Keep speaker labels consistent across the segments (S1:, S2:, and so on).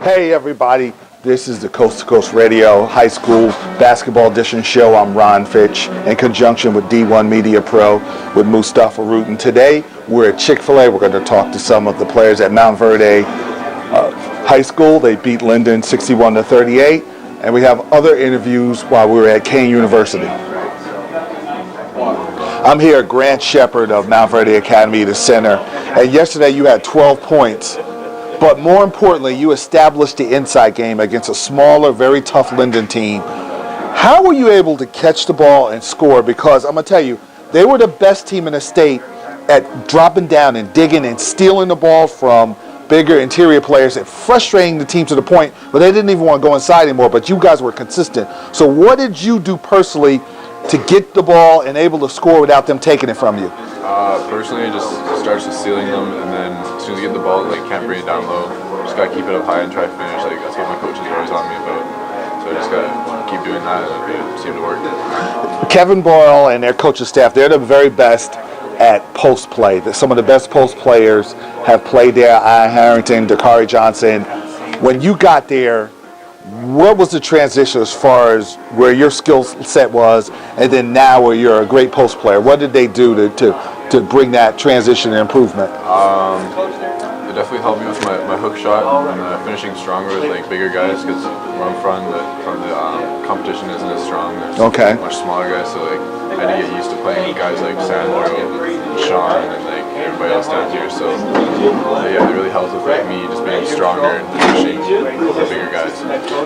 S1: Hey everybody, this is the Coast to Coast Radio High School Basketball Edition show. I'm Ron Fitch in conjunction with D1 Media Pro with Mustafa Rutan. Today we're at Chick-fil-A. We're going to talk to some of the players at Montverde High School. They beat Linden 61-38, and we have other interviews while we were at Kane University. I'm here at Grant Shepard of Montverde Academy, the center, and yesterday you had 12 points. But more importantly, you established the inside game against a smaller, very tough Linden team. How were you able to catch the ball and score? Because I'm going to tell you, they were the best team in the state at dropping down and digging and stealing the ball from bigger interior players and frustrating the team to the point where they didn't even want to go inside anymore, but you guys were consistent. So what did you do personally to get the ball and able to score without them taking it from you?
S2: Personally, I just starts with stealing them, and then as soon as you get the ball, can't bring it down low. Just gotta keep it up high and try to finish. That's what my coaches are always on me about. So I just gotta keep doing that, and it seemed to work.
S1: Kevin Boyle and their coaching staff, they're the very best at post play. Some of the best post players have played there. Ian Harrington, Dakari Johnson. When you got there, what was the transition as far as where your skill set was, and then now where you're a great post player? What did they do to bring that transition and improvement?
S2: It definitely helped me with my hook shot and finishing stronger with bigger guys, because where I'm from, the competition isn't as strong. There's much smaller guys, so I had to get used to playing with guys like Sandro, Sean, and everybody else down here. So yeah, it really helps with me just being stronger and finishing with the bigger guys.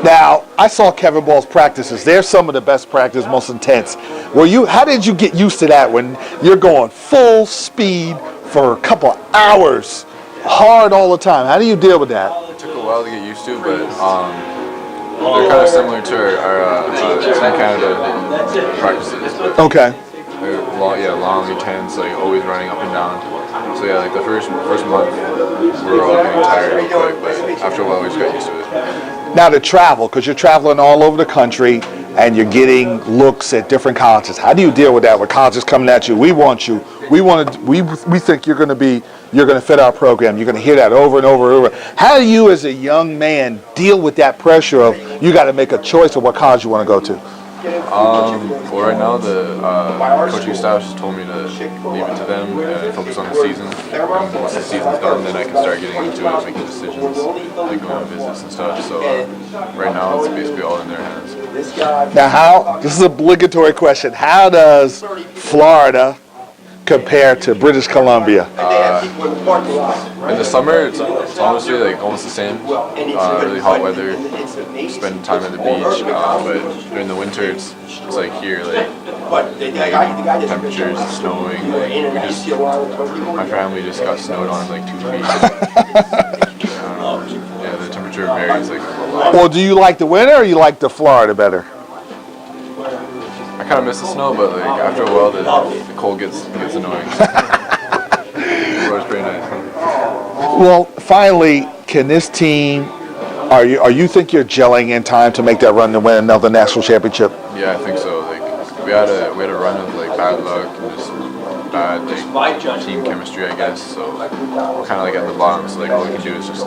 S1: Now, I saw Kevin Ball's practices. They're some of the best practice, most intense. How did you get used to that when you're going full speed for a couple of hours, hard all the time? How do you deal with that?
S2: It took a while to get used to, but they're kind of similar to our Team Canada practices.
S1: Okay.
S2: They're long, intense, always running up and down. So yeah, the first month we were all getting tired real quick, but after a while we just got used to it.
S1: Now to travel, because you're traveling all over the country and you're getting looks at different colleges. How do you deal with that? With colleges coming at you, we want you. We think you're going to fit our program. You're going to hear that over and over and over. How do you, as a young man, deal with that pressure of you got to make a choice of what college you want to go to?
S2: Well, right now the coaching staff just told me to leave it to them and focus on the season. And once the season's done, then I can start getting into it, making decisions, going on visits and stuff. So right now it's basically all in their hands.
S1: Now, this is an obligatory question. How does Florida compare to British Columbia?
S2: In the summer, it's honestly almost the same. Really hot weather, spend time at the beach. But during the winter, it's like here, temperatures, snowing. My family just got snowed on 2 feet. Yeah, the temperature varies a lot.
S1: Well, do you like the winter or you like the Florida better?
S2: I kind of miss the snow, but after a while, the cold gets annoying. It's pretty nice.
S1: Well, finally, can this team? Are you think you're gelling in time to make that run to win another national championship?
S2: Yeah, I think so. We had a run of bad luck and just bad team chemistry, I guess. So we're kind of at the bottom. So all we can do is just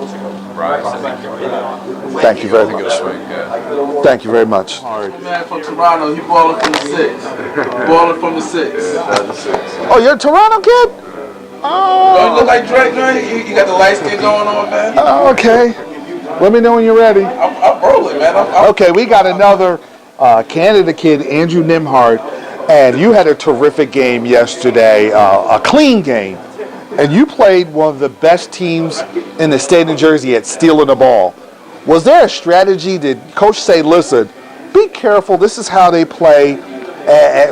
S2: rise.
S1: Thank you very much.
S2: Swing, yeah.
S1: Thank you very much.
S3: Man from Toronto, he balling from the 6. Balling from the 6.
S1: Oh, you're a Toronto kid?
S3: Oh, you look like Drake, man. You got the light skin going on, man.
S1: Okay. Let me know when you're ready.
S3: I'm rolling, man.
S1: Okay, we got another Canada kid, Andrew Nimhart, and you had a terrific game yesterday, a clean game, and you played one of the best teams in the state of New Jersey at stealing the ball. Was there a strategy? Did Coach say, listen, be careful, this is how they play?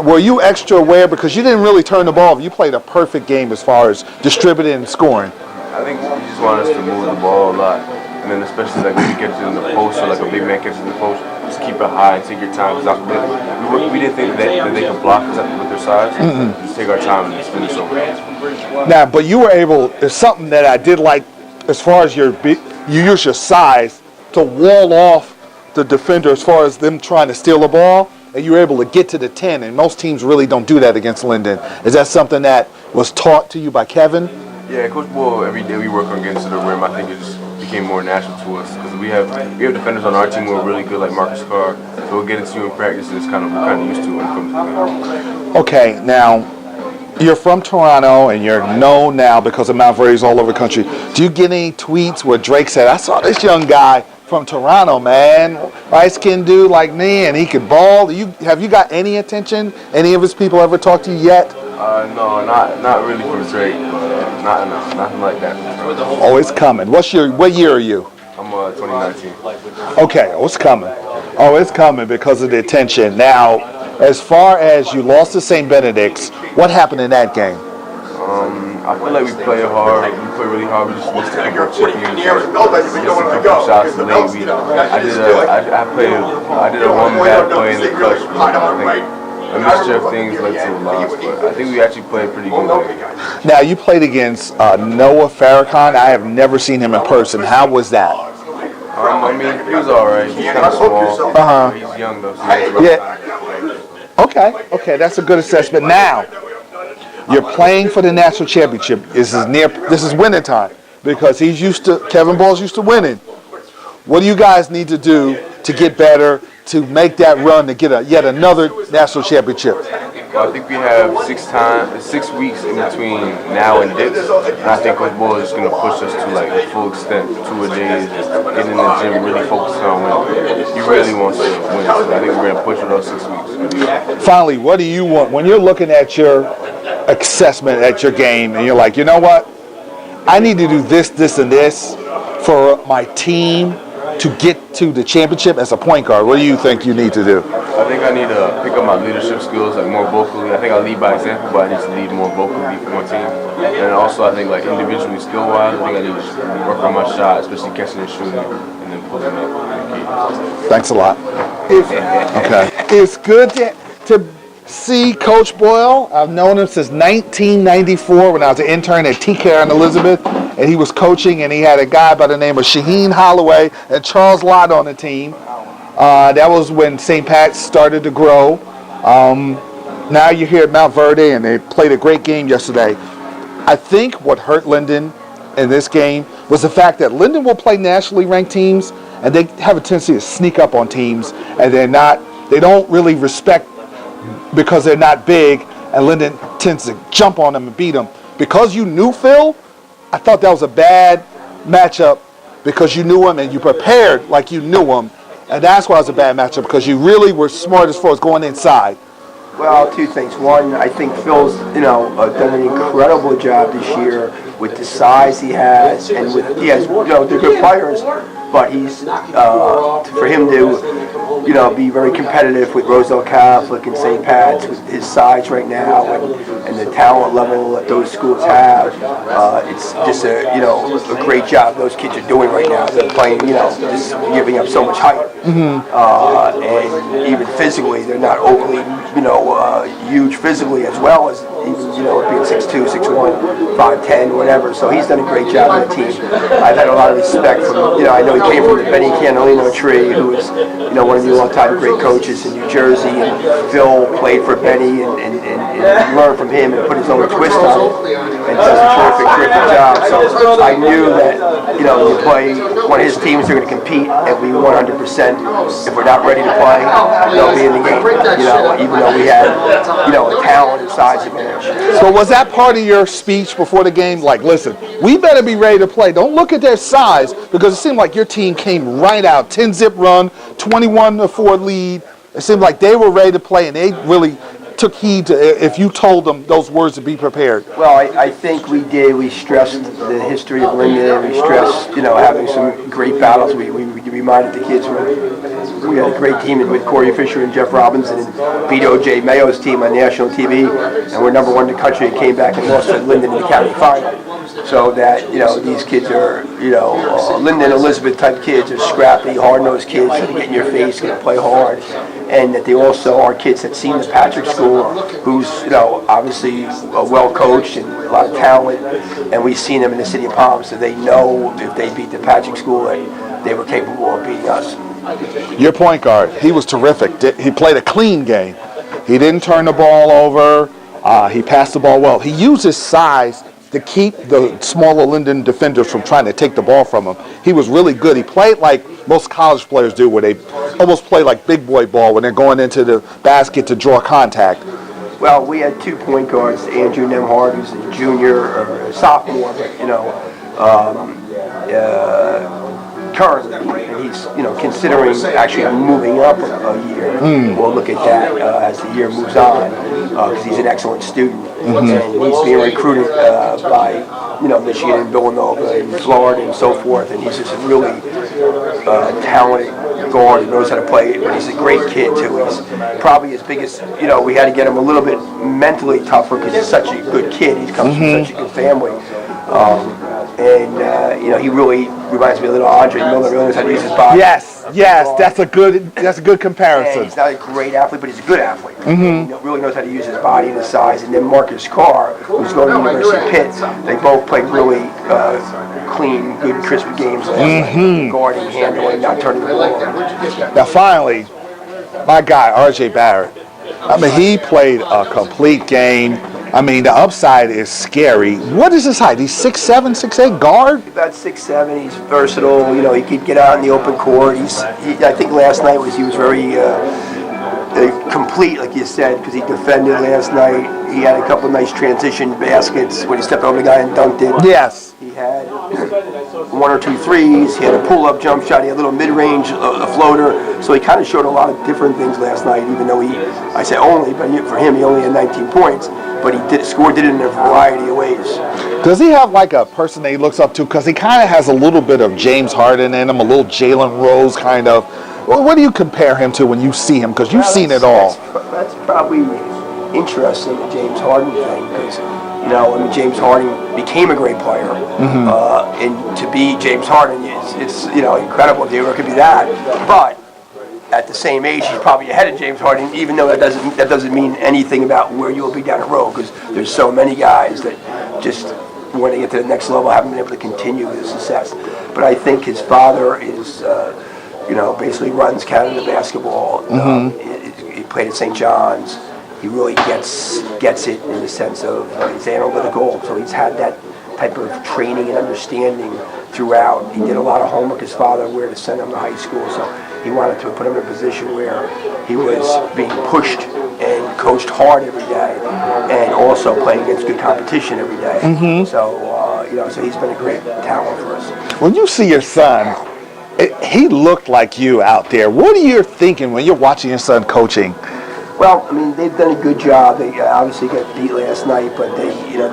S1: Were you extra aware because you didn't really turn the ball? You played a perfect game as far as distributing and scoring.
S4: I think he just wanted us to move the ball a lot. And then especially when you get to the post or a big man gets in the post, just keep it high and take your time. We didn't think that they could block us with their size. Just take our time and just finish over.
S1: Now, but you were able, there's something that I did like as far as you use your size to wall off the defender as far as them trying to steal the ball, and you were able to get to the 10, and most teams really don't do that against Linden. Is that something that was taught to you by Kevin?
S4: Yeah, Coach Bull, every day we work on getting to the rim. I think it's became more natural to us because we have defenders on our team who are really good, like Marcus Carr. So we'll get into in practice, and it's we're kind of used to when it comes to that.
S1: Okay, now you're from Toronto and you're known now because of Montverde's all over the country. Do you get any tweets where Drake said, "I saw this young guy from Toronto, man, light-skinned dude like me, and he could ball"? Have you got any attention? Any of his people ever talked to you yet?
S4: No, not really from Drake, but nothing like that.
S1: Oh, it's coming. What year are you?
S4: I'm 2019.
S1: Okay, oh, it's coming. Oh, it's coming because of the attention. Now, as far as you lost to St. Benedict's, what happened in that game?
S4: I feel like we play hard. We play really hard. We just missed a couple of chipping shots late. I did a one bad play in the clutch. I think a mixture of things led to a loss, but I think we actually played pretty good.
S1: Now, you played against Noah Farrakhan. I have never seen him in person. How was that?
S4: I mean, he was all right. He's kind of small. He's young, though. So
S1: yeah. Okay, that's a good assessment. Now, you're playing for the national championship. This is winning time because Kevin Ball's used to winning. What do you guys need to do to get better, to make that run to get yet another national championship?
S4: Well, I think we have 6 weeks in between now and this, and I think Coach Boyle is just going to push us to like the full extent, 2 a days, getting in the gym, really focusing on winning. He really wants to win, so I think we're going to push for those 6 weeks.
S1: Finally, what do you want when you're looking at your assessment at your game and you're like, you know what, I need to do this, this, and this for my team to get to the championship as a point guard? What do you think you need to do?
S4: I think I need to pick up my leadership skills, like more vocally. I think I lead by example, but I need to lead more vocally for my team. And also, I think like individually, skill-wise, I think I need to work on my shot, especially catching and shooting, and then pulling up.
S1: Thanks a lot. Okay. It's good to see Coach Boyle. I've known him since 1994 when I was an intern at TCARE in Elizabeth, and he was coaching, and he had a guy by the name of Shaheen Holloway and Charles Lott on the team. That was when St. Pat's started to grow. Now you're here at Montverde, and they played a great game yesterday. I think what hurt Linden in this game was the fact that Linden will play nationally ranked teams, and they have a tendency to sneak up on teams, and they don't really respect because they're not big, and Linden tends to jump on them and beat them. Because you knew Phil, I thought that was a bad matchup because you knew him and you prepared like you knew him, and that's why it was a bad matchup because you really were smart as far as going inside.
S5: Well, 2 things. One, I think Phil's, done an incredible job this year with the size he has, and they're good players, but he's for him to be very competitive with Rosedale Catholic and St. Pat's with his size right now and the talent level that those schools have. It's just a great job those kids are doing right now. They're playing, just giving up so much height, and even physically, they're not overly, huge physically as well as even being 6'2", 6'1", 5'10", whatever. So he's done a great job on the team. I've had a lot of respect from I know he came from the Benny Canalino tree, who is one of the all-time great coaches in New Jersey, and Phil played for Benny and learned from him and put his own twist on it, and does a terrific job. So I knew that you play one of his teams, they're going to compete and be 100%. If we're not ready to play, they'll be in the game. Even though we had a talent and size advantage.
S1: So was that part of your speech before the game? Like, listen, we better be ready to play. Don't look at their size, because it seemed like your team came right out, 10-zip run, 21-4 lead. It seemed like they were ready to play, and they really took heed to if you told them those words to be prepared.
S5: Well, I think we did. We stressed the history of Linden. We stressed, having some great battles. We reminded the kids we had a great team with Corey Fisher and Jeff Robinson, and beat O.J. Mayo's team on national TV, and we're number 1 in the country, and came back and lost to Linden in the county final. So that, these kids are, Linden, Elizabeth type kids are scrappy, hard-nosed kids that get in your face, going to play hard. And that they also are kids that seen the Patrick School, who's, obviously well-coached and a lot of talent. And we've seen them in the city of Palm, so they know if they beat the Patrick School, they were capable of beating us.
S1: Your point guard, he was terrific. He played a clean game. He didn't turn the ball over. He passed the ball well. He used his size to keep the smaller Linden defenders from trying to take the ball from him. He was really good. He played like most college players do, where they almost play like big boy ball when they're going into the basket to draw contact.
S5: Well, we had 2 point guards, Andrew Nemhard, who's a junior or a sophomore, but currently, and he's considering actually moving up a year. We'll look at that as the year moves on, because he's an excellent student, and he's being recruited by Michigan and Villanova and Florida and so forth, and he's just a really talented guard who knows how to play, but he's a great kid too. He's probably his biggest, we had to get him a little bit mentally tougher because he's such a good kid. He comes from such a good family. He really reminds me of little Andre Miller. Really knows how to use his body.
S1: Yes, that's a good comparison.
S5: And he's not a great athlete, but he's a good athlete. He really knows how to use his body and his size. And then Marcus Carr, who's going to University of Pitt, they both played really clean, good, crisp games last night. Guarding, handling, not turning the ball over.
S1: Now, finally, my guy R.J. Barrett. I mean, he played a complete game. I mean, the upside is scary. What is his height? He's 6'7", 6'8", guard?
S5: About 6'7", he's versatile. He could get out in the open court. I think last night he was very complete, like you said, because he defended last night. He had a couple of nice transition baskets when he stepped over the guy and dunked it.
S1: Yes.
S5: He had 1 or 2 threes. He had a pull-up jump shot. He had a little mid-range, a floater. So he kind of showed a lot of different things last night, even though I say only, but for him, he only had 19 points. But he did it in a variety of ways.
S1: Does he have like a person that he looks up to? Because he kind of has a little bit of James Harden in him, a little Jalen Rose kind of. Well, what do you compare him to when you see him? Because you've seen it all.
S5: That's probably interesting, the James Harden thing, because James Harden became a great player, and to be James Harden it's incredible if there could be that. But at the same age, he's probably ahead of James Harden, even though that doesn't mean anything about where you'll be down the road, because there's so many guys that just when they get to the next level haven't been able to continue with success. But I think his father is, basically runs Canada basketball. He played at St. John's. He really gets it in the sense of he's analytical, so he's had that type of training and understanding throughout. He did a lot of homework, his father, where to send him to high school, so he wanted to put him in a position where he was being pushed and coached hard every day, and also playing against good competition every day. So he's been a great talent for us.
S1: When you see your son, he looked like you out there. What are you thinking when you're watching your son coaching?
S5: Well, I mean, they've done a good job. They obviously got beat last night, but they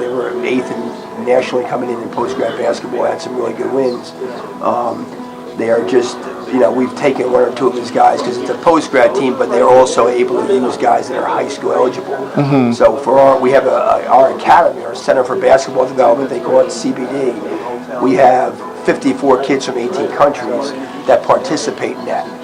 S5: were 8th and nationally coming in post-grad basketball. Had some really good wins. They are just, we've taken 1 or 2 of his guys because it's a post-grad team, but they're also able to use guys that are high school eligible. So we have our academy, our Center for Basketball Development. They call it CBD. We have 54 kids from 18 countries that participate in that.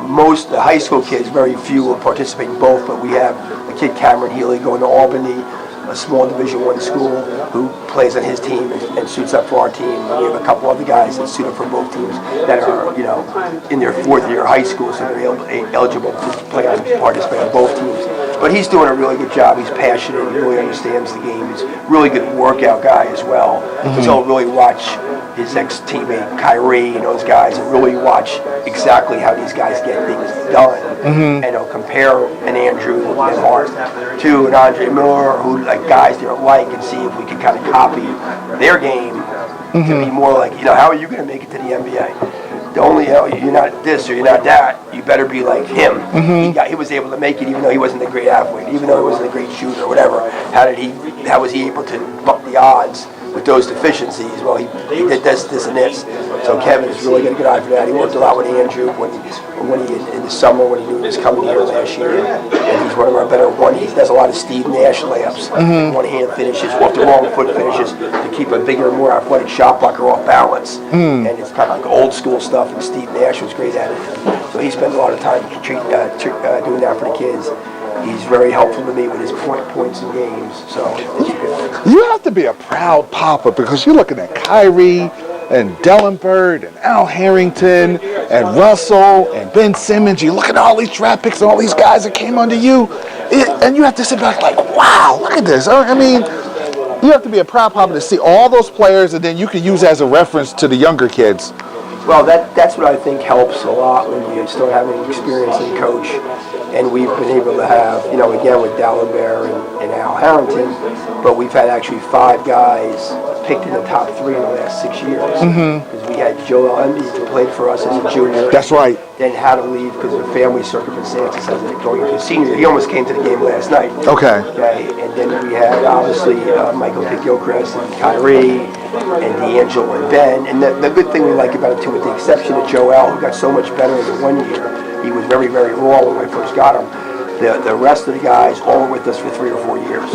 S5: Most of the high school kids, very few will participate in both, but we have a kid, Cameron Healy, going to Albany, a small Division I school, who plays on his team and suits up for our team. And we have a couple other guys that suit up for both teams that are, in their 4th year of high school, so they're eligible to participate on both teams. But he's doing a really good job. He's passionate. He really understands the game. He's a really good workout guy as well. So he'll really watch his ex-teammate Kyrie and those guys and really watch exactly how these guys get things done. And he'll compare an Andrew Nemhard to an Andre Miller, who guys they're alike, and see if we can kind of copy their game to be more like, how are you going to make it to the NBA? The only, you're not this or you're not that, you better be like him. He was able to make it even though he wasn't a great athlete, even though he wasn't a great shooter or whatever. How was he able to buck the odds with those deficiencies? Well, he did this and this. So Kevin has really got a good eye for that. He worked a lot with Andrew in the summer when he knew he was coming here last year. And he's one of our better He does a lot of Steve Nash layups, one-hand finishes, off the wrong foot finishes to keep a bigger, more athletic shot blocker off balance. And it's kind of like old school stuff, and Steve Nash was great at it. So he spends a lot of time doing that for the kids. He's very helpful to me with his points in games. So it's good.
S1: You have to be a proud papa because you're looking at Kyrie and Dellenberg and Al Harrington and Russell and Ben Simmons. You look at all these draft picks and all these guys that came under you, and you have to sit back like, wow, look at this. I mean, You have to be a proud papa to see all those players, and then you can use as a reference to the younger kids.
S5: Well, that's what I think helps a lot when you start having experience in coach. And we've been able to have, again with Dallenberg and Al Harrington, but we've had actually 5 guys picked in the top 3 in the last 6 years. Because we had Joel Embiid who played for us as a junior.
S1: That's right.
S5: Then had to leave because of family circumstances as going into senior. He almost came to the game last night.
S1: Okay.
S5: And then we had obviously Michael Kidd-Gilchrist and Kyrie and D'Angelo and Ben. And the good thing we like about it too, with the exception of Joel, who got so much better in the 1 year, he was very, very raw when I first got him. The rest of the guys all were with us for 3 or 4 years.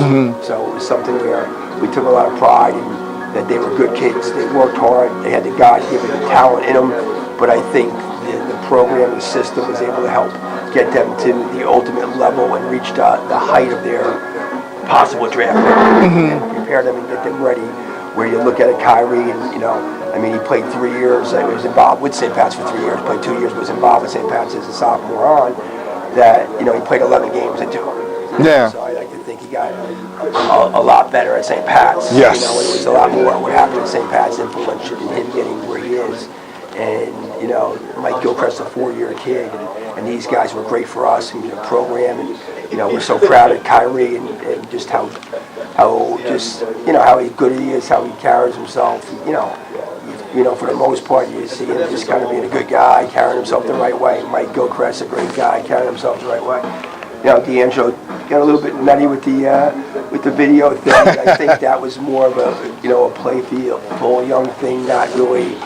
S5: So it was something where we took a lot of pride in that they were good kids. They worked hard. They had the God-given talent in them. But I think the program, the system was able to help get them to the ultimate level and reach the height of their possible draft pick and prepare them and get them ready. Where you look at a Kyrie and, he played 3 years. He was involved with St. Pat's for 3 years, played 2 years, was involved with St. Pat's as a sophomore on. That, he played 11 games in 2.
S1: Yeah.
S5: So I like to think he got a lot better at St. Pat's.
S1: Yes.
S5: It was a lot more what happened at St. Pat's influence in him getting where he is. And, Mike Gilchrist, a 4-year kid, and these guys were great for us and the program. And, we're so proud of Kyrie and just how good he is, how he carries himself. For the most part, you see him just kind of being a good guy, carrying himself the right way. Mike Gilchrist, a great guy, carrying himself the right way. D'Angelo got a little bit nutty with the video thing. I think that was more of a playful young thing, not really,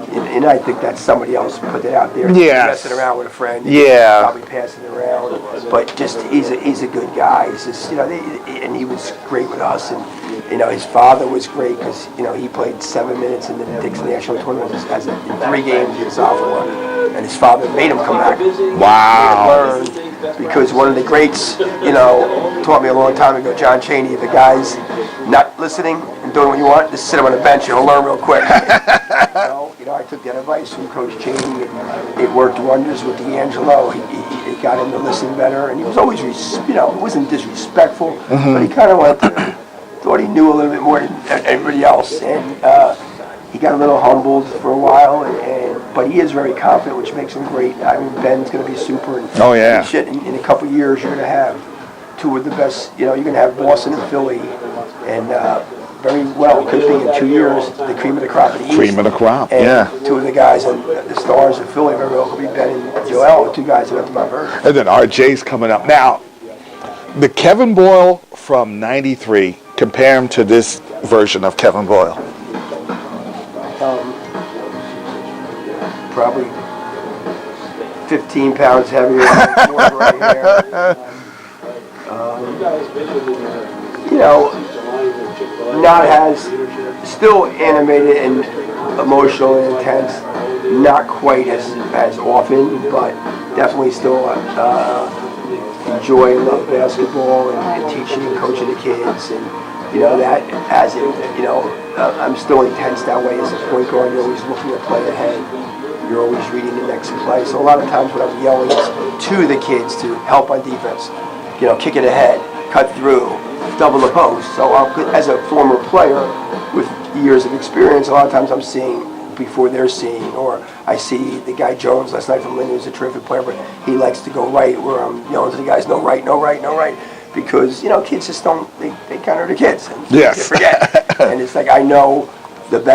S5: and I think that somebody else put it out there.
S1: Yeah.
S5: Messing around with a friend.
S1: Yeah.
S5: Probably passing it around. But just he's a good guy. He's just, and he was great with us. And his father was great because he played 7 minutes in the Dixon National Tournament in 3 games as a sophomore. And his father made him come back.
S1: Wow.
S5: Because one of the greats, taught me a long time ago, John Chaney, if the guy's not listening and doing what you want, just sit him on the bench and he'll learn real quick. I took that advice from Coach Chaney, and it worked wonders with D'Angelo. He got him to listen better, and he was always, it wasn't disrespectful, but he kind of thought he knew a little bit more than everybody else, and he got a little humbled for a while, but he is very confident, which makes him great. Ben's going to be super. And
S1: oh, yeah.
S5: In a couple of years, you're going to have 2 of the best. You're going to have Boston and Philly, and very well could be in 2 years the cream of the crop of the East.
S1: Cream of the crop,
S5: and
S1: yeah.
S5: 2 of the guys and the stars of Philly very well could be Ben and Joel, 2 guys that went to Montverde.
S1: And then RJ's coming up now. The Kevin Boyle from '93. Compare him to this version of Kevin Boyle.
S5: Probably 15 pounds heavier, more gray hair. Not as, still animated and emotional and intense, not quite as often, but definitely still enjoy and love basketball and teaching and coaching the kids, and that as I'm still intense that way as a point guard. You're always looking to play ahead. You're always reading the next play. So a lot of times when I'm yelling to the kids to help on defense, kick it ahead, cut through, double the post. So as a former player with years of experience, a lot of times I'm seeing before they're seeing, or I see the guy Jones last night from Lincoln, who's a terrific player, but he likes to go right, where I'm yelling to the guys, no right, no right, no right. Because, kids just don't, they kind of are the kids. And
S1: yes.
S5: They forget. And it's like, I know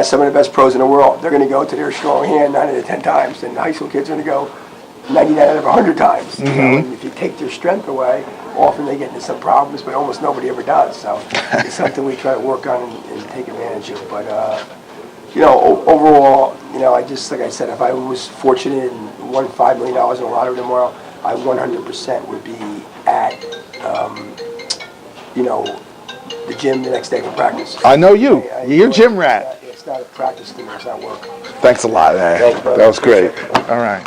S5: some of the best pros in the world, they're going to go to their strong hand 9 out of 10 times, and high school kids are going to go 99 out of 100 times. And if you take their strength away, often they get into some problems, but almost nobody ever does. So it's something we try to work on and take advantage of. But, overall, I just, like I said, if I was fortunate and won $5 million in the lottery tomorrow, I 100% would be at, the gym the next day for practice.
S1: I know you. You're a gym rat.
S5: It's not a practice thing, it's not work.
S1: Thanks a lot, man.
S5: Thanks, brother.
S1: That was great. All right.